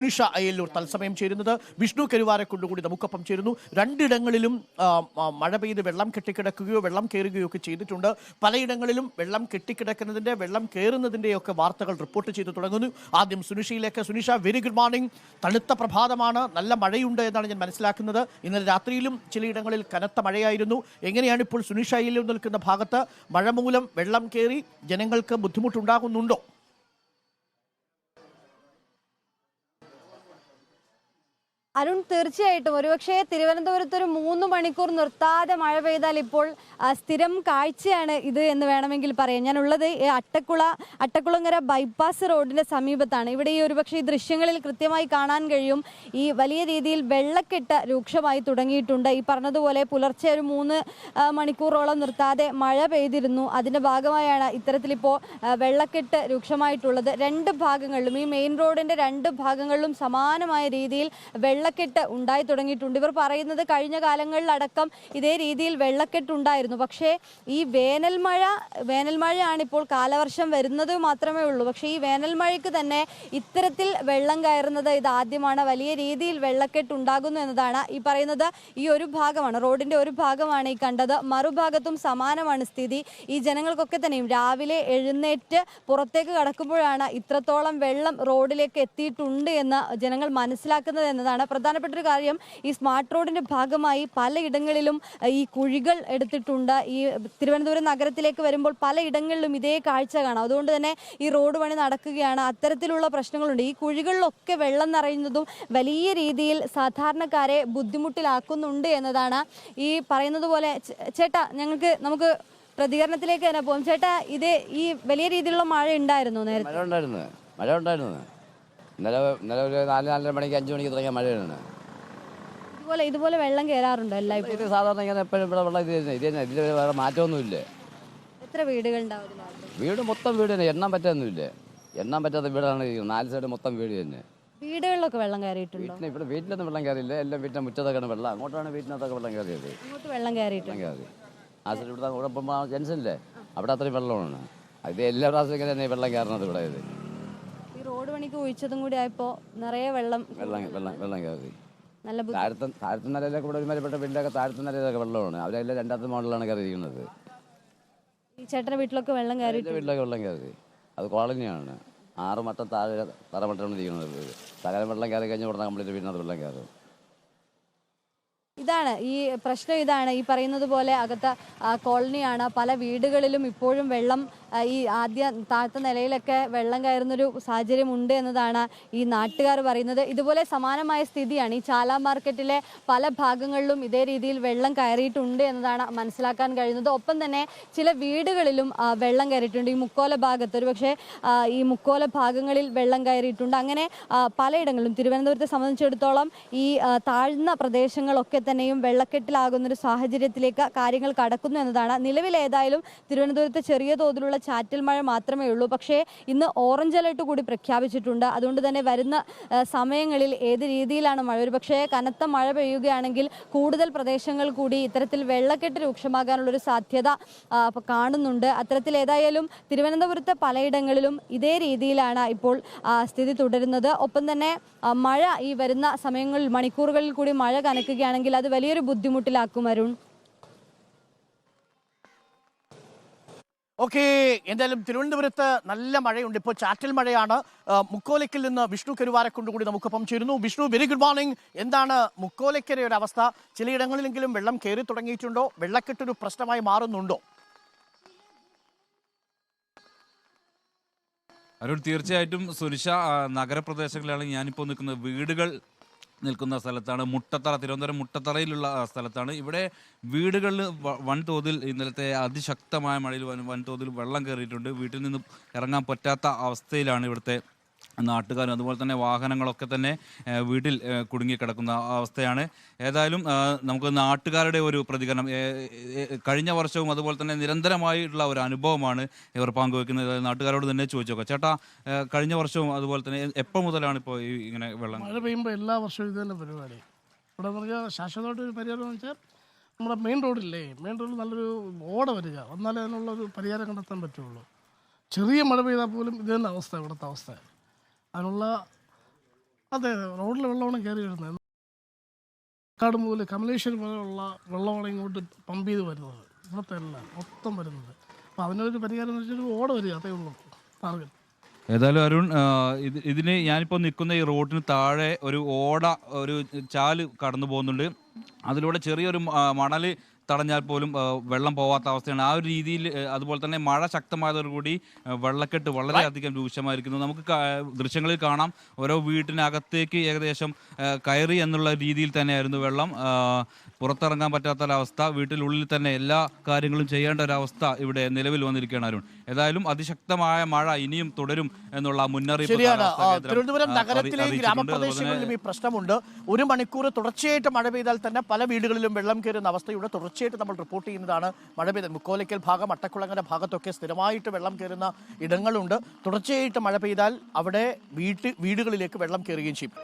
നിഷ അയ്യല്ലൂർ തത്സമയം ചേരുന്നത്. വിഷ്ണു കരുവാരക്കൊണ്ടുകൂടി നമുക്കൊപ്പം ചേരുന്നു. രണ്ടിടങ്ങളിലും മഴ പെയ്ത് വെള്ളം കെട്ടിക്കിടക്കുകയോ വെള്ളം കയറുകയോ ഒക്കെ ചെയ്തിട്ടുണ്ട്. പലയിടങ്ങളിലും വെള്ളം കെട്ടിക്കിടക്കുന്നതിന്റെ വെള്ളം കയറുന്നതിന്റെയൊക്കെ വാർത്തകൾ റിപ്പോർട്ട് ചെയ്തു തുടങ്ങുന്നു. ആദ്യം സുനിഷയിലേക്ക്. സുനിഷ, വെരി ഗുഡ് മോർണിംഗ്. തണുത്ത പ്രഭാതമാണ്, നല്ല മഴയുണ്ട് എന്നാണ് ഞാൻ മനസ്സിലാക്കുന്നത്. ഇന്നലെ രാത്രിയിലും ചിലയിടങ്ങളിൽ കനത്ത മഴയായിരുന്നു. എങ്ങനെയാണ് ഇപ്പോൾ സുനിഷ അയ്യല്ലൂർ നിൽക്കുന്ന ഭാഗത്ത് മഴ മൂലം വെള്ളം കയറി ജനങ്ങൾക്ക് ബുദ്ധിമുട്ടുണ്ടാകുന്നുണ്ടോ? അരുൺ, തീർച്ചയായിട്ടും ഒരുപക്ഷെ തിരുവനന്തപുരത്ത് ഒരു 3 മണിക്കൂർ നിർത്താതെ മഴ പെയ്താൽ ഇപ്പോൾ സ്ഥിരം കാഴ്ചയാണ് ഇത് എന്ന് വേണമെങ്കിൽ പറയാം. ഞാനുള്ളത് അട്ടക്കുളങ്ങര ബൈപ്പാസ് റോഡിന്റെ സമീപത്താണ്. ഇവിടെ ഈ ഒരുപക്ഷെ ഈ ദൃശ്യങ്ങളിൽ കൃത്യമായി കാണാൻ കഴിയും, ഈ വലിയ രീതിയിൽ വെള്ളക്കെട്ട് രൂക്ഷമായി തുടങ്ങിയിട്ടുണ്ട്. ഈ പറഞ്ഞതുപോലെ പുലർച്ചെ ഒരു 3 മണിക്കൂറോളം നിർത്താതെ മഴ പെയ്തിരുന്നു. അതിന്റെ ഭാഗമായാണ് ഇത്തരത്തിലിപ്പോൾ വെള്ളക്കെട്ട് രൂക്ഷമായിട്ടുള്ളത്. 2 ഭാഗങ്ങളിലും, ഈ മെയിൻ റോഡിന്റെ 2 ഭാഗങ്ങളിലും സമാനമായ രീതിയിൽ വെള്ളക്കെട്ട് ഉണ്ടായി തുടങ്ങിയിട്ടുണ്ട്. ഇവർ പറയുന്നത് കഴിഞ്ഞ കാലങ്ങളിലടക്കം ഇതേ രീതിയിൽ വെള്ളക്കെട്ട് ഉണ്ടായിരുന്നു. പക്ഷേ ഈ വേനൽമഴയാണ് ഇപ്പോൾ, കാലവർഷം വരുന്നത് മാത്രമേ ഉള്ളൂ. പക്ഷേ ഈ വേനൽമഴയ്ക്ക് തന്നെ ഇത്തരത്തിൽ വെള്ളം കയറുന്നത് ഇതാദ്യമാണ്. വലിയ രീതിയിൽ വെള്ളക്കെട്ട് ഉണ്ടാകുന്നു എന്നതാണ് ഈ പറയുന്നത്. ഈ ഒരു ഭാഗമാണ്, റോഡിന്റെ ഒരു ഭാഗമാണ് ഈ കണ്ടത്. മറുഭാഗത്തും സമാനമാണ് സ്ഥിതി. ഈ ജനങ്ങൾക്കൊക്കെ തന്നെയും രാവിലെ എഴുന്നേറ്റ് പുറത്തേക്ക് കടക്കുമ്പോഴാണ് ഇത്രത്തോളം വെള്ളം റോഡിലേക്ക് എത്തിയിട്ടുണ്ട് എന്ന് ജനങ്ങൾ മനസ്സിലാക്കുന്നത് എന്നതാണ് പ്രധാനപ്പെട്ട ഒരു കാര്യം. ഈ സ്മാർട്ട് റോഡിന്റെ ഭാഗമായി പലയിടങ്ങളിലും ഈ കുഴികൾ എടുത്തിട്ടുണ്ട്. ഈ തിരുവനന്തപുരം നഗരത്തിലേക്ക് വരുമ്പോൾ പലയിടങ്ങളിലും ഇതേ കാഴ്ച കാണാം. അതുകൊണ്ട് തന്നെ ഈ റോഡ് പണി നടക്കുകയാണ്. അത്തരത്തിലുള്ള പ്രശ്നങ്ങളുണ്ട്. ഈ കുഴികളിലൊക്കെ വെള്ളം നിറയുന്നതും വലിയ രീതിയിൽ സാധാരണക്കാരെ ബുദ്ധിമുട്ടിലാക്കുന്നുണ്ട് എന്നതാണ് ഈ പറയുന്നത് പോലെ. ചേട്ടാ, നമുക്ക് പ്രതികരണത്തിലേക്ക് തന്നെ പോകും. ചേട്ടാ, ഇത് ഈ വലിയ രീതിയിലുള്ള മഴ ഉണ്ടായിരുന്നു നേരത്തെ? മഴ ഉണ്ടായിരുന്നു. ഇന്നലെ ഒരു 4-4:30 മണിക്ക് 5 മണിക്ക് തുടങ്ങിയ മഴയാണ്. ഇതുപോലെ വെള്ളം കയറാറുണ്ടോ എല്ലായ്പ്പോഴും? ഇത് സാധാരണ ഇങ്ങനെ എപ്പോഴും ഇവിടെ വെള്ളം ഇതിൽ വേറെ മാറ്റമൊന്നുമില്ല. എത്ര വീടുകളുണ്ടാവും? വീട് മൊത്തം വീട് തന്നെ, എണ്ണാൻ പറ്റാത്ത വീടാണ്. 4 സൈഡ് മൊത്തം വീട് തന്നെ. വീടുകളിലൊക്കെ വെള്ളം കയറിയിട്ടുണ്ടോ? ഇവിടെ വീട്ടിലൊന്നും വെള്ളം കയറിയില്ല. എല്ലാം വീട്ടിന്റെ മുറ്റത്തൊക്കെയാണ് വെള്ളം. അങ്ങോട്ടാണ് വീട്ടിനകത്തൊക്കെ വെള്ളം കയറിയത്. അങ്ങോട്ട് വെള്ളം കയറിയിട്ടുണ്ട്. ആ സൈഡ് ഇവിടെ ജൻസനില്ലേ, അവിടെ അത്രയും വെള്ളമാണ്. ഇത് എല്ലാ പ്രാവശ്യം ഇങ്ങനെ തന്നെ വെള്ളം കയറുന്നത് ഇവിടെ. ഈ റോഡ് പണിക്ക് ഒഴിച്ചതും കൂടി ആയപ്പോ നിറയെ വെള്ളം കയറി. നല്ല താഴത്തെ നിലയിലൊക്കെ ഇവിടെ ഒരുമാതിരിപ്പെട്ട വീട്ടിലൊക്കെ താഴത്തെ നിലയിലൊക്കെ വെള്ളമാണ്. അവരെല്ലാം 2ാമത്തെ മോഡലാണ് കയറിയിരിക്കുന്നത്. ഈ ചേട്ടന്റെ വീട്ടിലൊക്കെ വെള്ളം കയറി? വീട്ടിലൊക്കെ വെള്ളം കയറി. അത് കോളനിയാണ്. 6 മട്ടം താഴെ തറമട്ടാണ് ഇരിക്കുന്നത്. സകലം വെള്ളം കയറി കഴിഞ്ഞ ഉടനെ കംപ്ലീറ്റ് വീടിനകത്ത് വെള്ളം കയറും. ഇതാണ് ഈ പ്രശ്നം. ഇതാണ് ഈ പറയുന്നത് പോലെ അകത്ത കോളനിയാണ്. പല വീടുകളിലും ഇപ്പോഴും വെള്ളം, ഈ താഴത്തെ നിലയിലൊക്കെ വെള്ളം കയറുന്നൊരു സാഹചര്യം ഉണ്ട് എന്നതാണ് ഈ നാട്ടുകാർ പറയുന്നത്. ഇതുപോലെ സമാനമായ സ്ഥിതിയാണ് ഈ ചാല മാർക്കറ്റിലെ പല ഭാഗങ്ങളിലും ഇതേ രീതിയിൽ വെള്ളം കയറിയിട്ടുണ്ട് എന്നതാണ് മനസ്സിലാക്കാൻ കഴിയുന്നത്. ഒപ്പം തന്നെ ചില വീടുകളിലും വെള്ളം കയറിയിട്ടുണ്ട്. ഈ മുക്കോല ഭാഗത്ത്, ഒരു പക്ഷേ ഈ മുക്കോല ഭാഗങ്ങളിൽ വെള്ളം കയറിയിട്ടുണ്ട്. അങ്ങനെ പലയിടങ്ങളിലും തിരുവനന്തപുരത്തെ സംബന്ധിച്ചിടത്തോളം ഈ താഴ്ന്ന പ്രദേശങ്ങളൊക്കെ തന്നെയും വെള്ളക്കെട്ടിലാകുന്നൊരു സാഹചര്യത്തിലേക്ക് കാര്യങ്ങൾ കടക്കുന്നു എന്നതാണ്. നിലവിലേതായാലും തിരുവനന്തപുരത്ത് ചെറിയ തോതിലുള്ള ചാറ്റൽ മഴ മാത്രമേ ഉള്ളൂ. പക്ഷേ ഇന്ന് ഓറഞ്ച് അലർട്ട് കൂടി പ്രഖ്യാപിച്ചിട്ടുണ്ട്. അതുകൊണ്ട് തന്നെ വരുന്ന സമയങ്ങളിൽ ഏത് രീതിയിലാണ് മഴ, ഒരു പക്ഷേ കനത്ത മഴ പെയ്യുകയാണെങ്കിൽ കൂടുതൽ പ്രദേശങ്ങൾ കൂടി ഇത്തരത്തിൽ വെള്ളക്കെട്ട് രൂക്ഷമാകാനുള്ളൊരു സാധ്യത കാണുന്നുണ്ട്. അത്തരത്തിൽ ഏതായാലും തിരുവനന്തപുരത്ത് പലയിടങ്ങളിലും ഇതേ രീതിയിലാണ് ഇപ്പോൾ സ്ഥിതി തുടരുന്നത്. ഒപ്പം തന്നെ മഴ ഈ വരുന്ന സമയങ്ങളിൽ, മണിക്കൂറുകളിൽ കൂടി മഴ കനക്കുകയാണെങ്കിൽ അത് വലിയൊരു ബുദ്ധിമുട്ടിലാക്കും അരുൺ. ഓക്കെ, എന്തായാലും തിരുവനന്തപുരത്ത് നല്ല മഴയുണ്ട്. ഇപ്പോൾ ചാറ്റൽ മഴയാണ്. മുക്കോലയ്ക്കിൽ നിന്ന് വിഷ്ണു കരുവാരക്കൊണ്ടുകൂടി നമുക്കൊപ്പം ചേരുന്നു. Vishnu, very good morning. എന്താണ് മുക്കോലയ്ക്കര ഒരു അവസ്ഥ? ചിലയിടങ്ങളിലെങ്കിലും വെള്ളം കയറി തുടങ്ങിയിട്ടുണ്ടോ? വെള്ളക്കെട്ടൊരു പ്രശ്നമായി മാറുന്നുണ്ടോ? അരുൺ, തീർച്ചയായിട്ടും സുനിഷ, നഗരപ്രദേശങ്ങളിലാണ് ഞാനിപ്പോൾ നിൽക്കുന്നത്. വീടുകൾ നിൽക്കുന്ന സ്ഥലത്താണ്, തിരുവനന്തപുരം മുട്ടത്തറയിലുള്ള സ്ഥലത്താണ്. ഇവിടെ വീടുകളിൽ വൻതോതിൽ ഇന്നലത്തെ അതിശക്തമായ മഴയിൽ വൻതോതിൽ വെള്ളം കയറിയിട്ടുണ്ട്. വീട്ടിൽ നിന്ന് ഇറങ്ങാൻ പറ്റാത്ത അവസ്ഥയിലാണ് ഇവിടുത്തെ നാട്ടുകാരും അതുപോലെ തന്നെ വാഹനങ്ങളൊക്കെ തന്നെ വീട്ടിൽ കുടുങ്ങിക്കിടക്കുന്ന അവസ്ഥയാണ്. ഏതായാലും നമുക്ക് നാട്ടുകാരുടെ ഒരു പ്രതികരണം, കഴിഞ്ഞ വർഷവും അതുപോലെ തന്നെ നിരന്തരമായിട്ടുള്ള ഒരു അനുഭവമാണ് ഇവർ പങ്കുവെക്കുന്നത്. നാട്ടുകാരോട് തന്നെ ചോദിച്ചു നോക്കാം. ചേട്ടാ, കഴിഞ്ഞ വർഷവും അതുപോലെ തന്നെ എപ്പോൾ മുതലാണ് ഇപ്പോൾ ഇങ്ങനെ വെള്ളം മഴ പെയ്യുമ്പോൾ എല്ലാ വർഷവും ഇത് തന്നെ പരിപാടി? ഇവിടെ പറഞ്ഞാൽ ശാശ്വതമായിട്ടൊരു പരിഹാരം എന്ന് വെച്ചാൽ നമ്മുടെ മെയിൻ റോഡിൽ നല്ലൊരു ഓട വരിക, എന്നാലേ അതിനുള്ളൊരു പരിഹാരം കണ്ടെത്താൻ പറ്റുള്ളൂ. ചെറിയ മഴ പെയ്താൽ പോലും ഇത് തന്നെ അവസ്ഥ, ഇവിടുത്തെ അവസ്ഥ. അതിനുള്ള അതെ, റോഡിൽ വെള്ളമാണ് കയറി വരുന്നത്. കാട് മുതൽ കമലേശ്വരം വരെയുള്ള വെള്ളമാണ് ഇങ്ങോട്ട് പമ്പ് ചെയ്ത് വരുന്നത്. ഇവിടുത്തെ എല്ലാം മൊത്തം വരുന്നത്. അപ്പോൾ അതിനൊരു പരിഹാരം എന്ന് വെച്ചാൽ ഓട വരിക, അതേ ഉള്ളൂ ടാർഗറ്റ്. ഏതായാലും അരുൺ, ഇതിന് ഞാനിപ്പോൾ നിൽക്കുന്ന ഈ റോഡിന് താഴെ ഒരു ഓട, ഒരു ചാല് കടന്നു പോകുന്നുണ്ട്. അതിലൂടെ ചെറിയൊരു മണൽ തടഞ്ഞാൽ പോലും വെള്ളം പോവാത്ത അവസ്ഥയാണ്. ആ ഒരു രീതിയിൽ അതുപോലെ തന്നെ മഴ ശക്തമായതോടുകൂടി വെള്ളക്കെട്ട് വളരെയധികം രൂക്ഷമായിരിക്കുന്നു. നമുക്ക് ദൃശ്യങ്ങളിൽ കാണാം, ഓരോ വീട്ടിനകത്തേക്ക് ഏകദേശം കയറി എന്നുള്ള രീതിയിൽ തന്നെയായിരുന്നു വെള്ളം. പുറത്തിറങ്ങാൻ പറ്റാത്തൊരവസ്ഥ, വീട്ടിനുള്ളിൽ തന്നെ എല്ലാ കാര്യങ്ങളും ചെയ്യേണ്ട ഒരവസ്ഥ ഇവിടെ നിലവിൽ വന്നിരിക്കുകയാണ് അരുൺ. ഏതായാലും അതിശക്തമായ മഴ ഇനിയും തുടരും എന്നുള്ള മുന്നറിയിപ്പ് ശരിയാണ്. തിരുവനന്തപുരം നഗരത്തിലെയും ഗ്രാമപ്രദേശങ്ങളിലും ഈ പ്രശ്നമുണ്ട്. 1 മണിക്കൂർ തുടർച്ചയായിട്ട് മഴ പെയ്താൽ തന്നെ പല വീടുകളിലും വെള്ളം കയറുന്ന അവസ്ഥയുടെ തുടർച്ചയായിട്ട് നമ്മൾ റിപ്പോർട്ട് ചെയ്യുന്നതാണ്. മഴ പെയ്ത മുക്കോലയ്ക്കൽ ഭാഗം, അട്ടക്കുളങ്ങര ഭാഗത്തൊക്കെ സ്ഥിരമായിട്ട് വെള്ളം കയറുന്ന ഇടങ്ങളുണ്ട്. തുടർച്ചയായിട്ട് മഴ പെയ്താൽ അവിടെ വീടുകളിലേക്ക് വെള്ളം കയറുകയും ചെയ്യും.